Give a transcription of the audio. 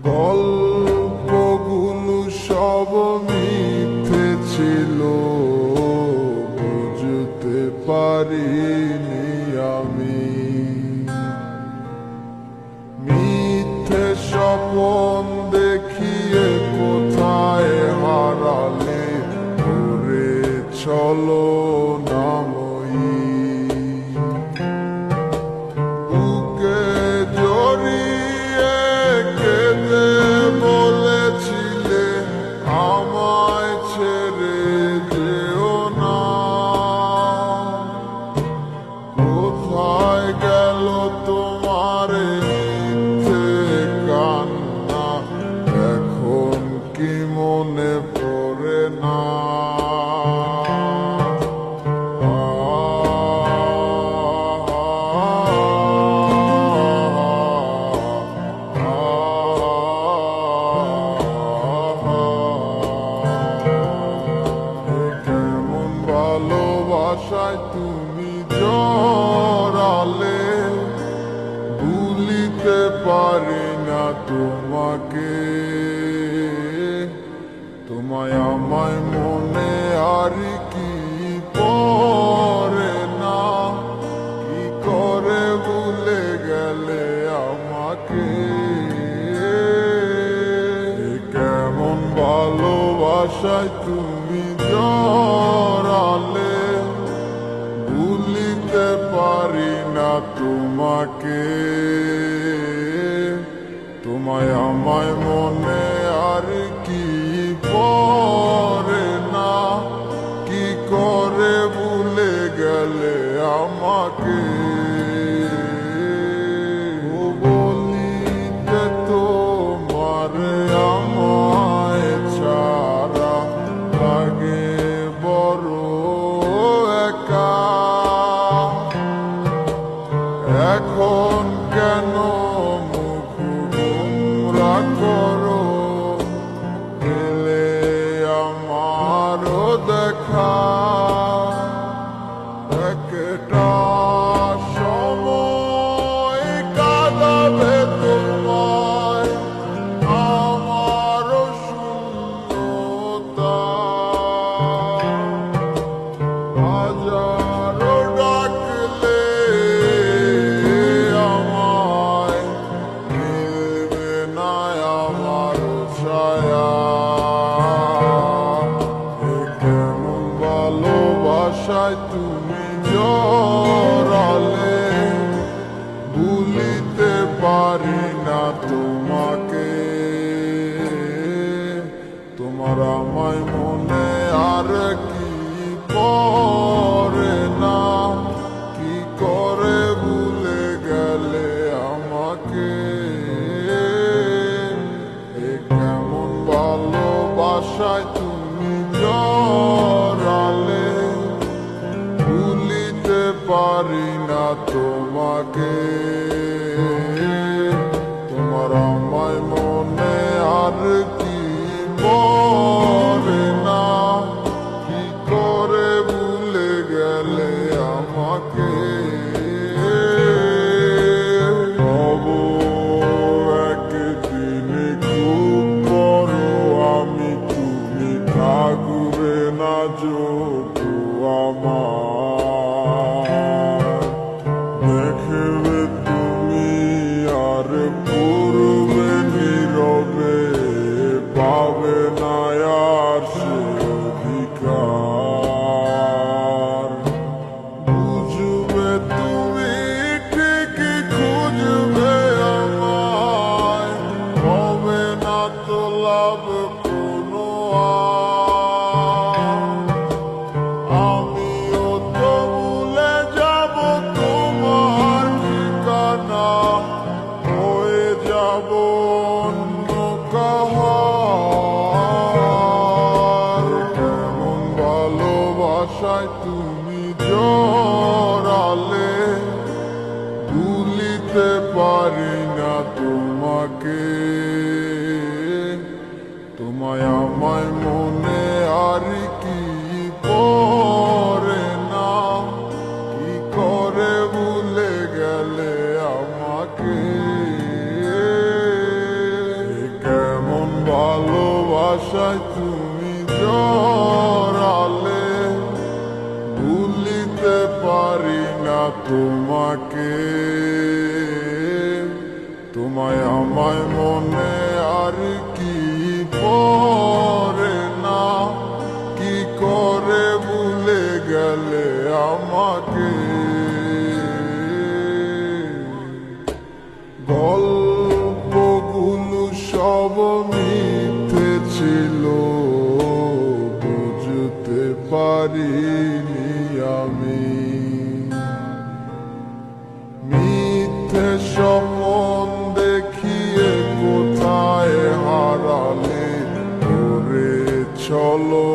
গল্পগুলো সব মিথ্যে ছিল, বুঝতে পারিনি আমি। মিথ্যে স্বপন দেখিয়ে কোথায় হারালে ঘুরে চলো নাময়ী। বুকে জড়িয়ে কেঁদে বলেছিলে আমায় ছেড়ে যেও না। কোথায় গেল তোমার মিথ্যে কান্না, এখন কি মনে পড়ে না? কেমন ভালোবাসায় তুমি জড়ালে, ভুলিতে পারি না তোমাকে। তোমায় আমায় মনে আর কি পড়ে না, কি করে ভুলে গেলে আমাকে। কেমন ভালোবাসায় তুমি জড়ালে, ভুলিতে পারি না তোমাকে। তোমায় আমায় মনে আর কি পড়ে না, কি করে ভুলে গেলে আমাকে। বলিতে তোমার আমায় ছাড়া লাগে বড় একা। এখন কেন মুখ গোমরা করো, পেলে আমারও দেখা। একটা সময় কাঁদাবে তোমায় আমারও শূন্যতা। হাজারো ডাকলে আমায় মিলবে না আমার ছায়া। কেমন ভালোবাসায় তুমি জড়ালে, ভুলিতে পারি না তোমাকে। তোমার আমায় মনে আর কি পড়ে না, কি করে ভুলে গেলে আমাকে। কেমন ভালোবাসায় তুমি জড়ালে, ভুলিতে পারি না তোমাকে। তোমার আমায় মনে আর কি পড়ে না, কি করে ভুলে গেলে আমাকে। তবু একদিন খুব বড় আমি, তুমি থাকবে না যোগু আমার। দেখবে তুমি আর পূর্বে নীরবে, পাবে না আর সে অধিকার। বুঝবে তুমি ঠিকই খুঁজবে আমায়, হবে না তো লাভ কোনো আর। আমিও তো ভুলে যাব তোমার ঠিকানা, হয়ে যাব অন্য কাহার। কেমন ভালোবাসায় তুমি জড়ালে, ভুলিতে পারি না তোমাকে। তোমায় আমায় মনে আর কি পড়ে না, কি করে ভুলে গেলে আমাকে। ভালোবাসায় তুমি জড়ালে, ভুলিতে পারি না তোমাকে। তোমায় আমায় মনে আর কি পড়ে না, কি করে ভুলে গেলে আমাকে। গল্পগুলো সব মিথ্যে ছিল, বুঝতে পারিনি আমি। মিথ্যে স্বপ্ন দেখিয়ে কোথায় হারালে, করে চলো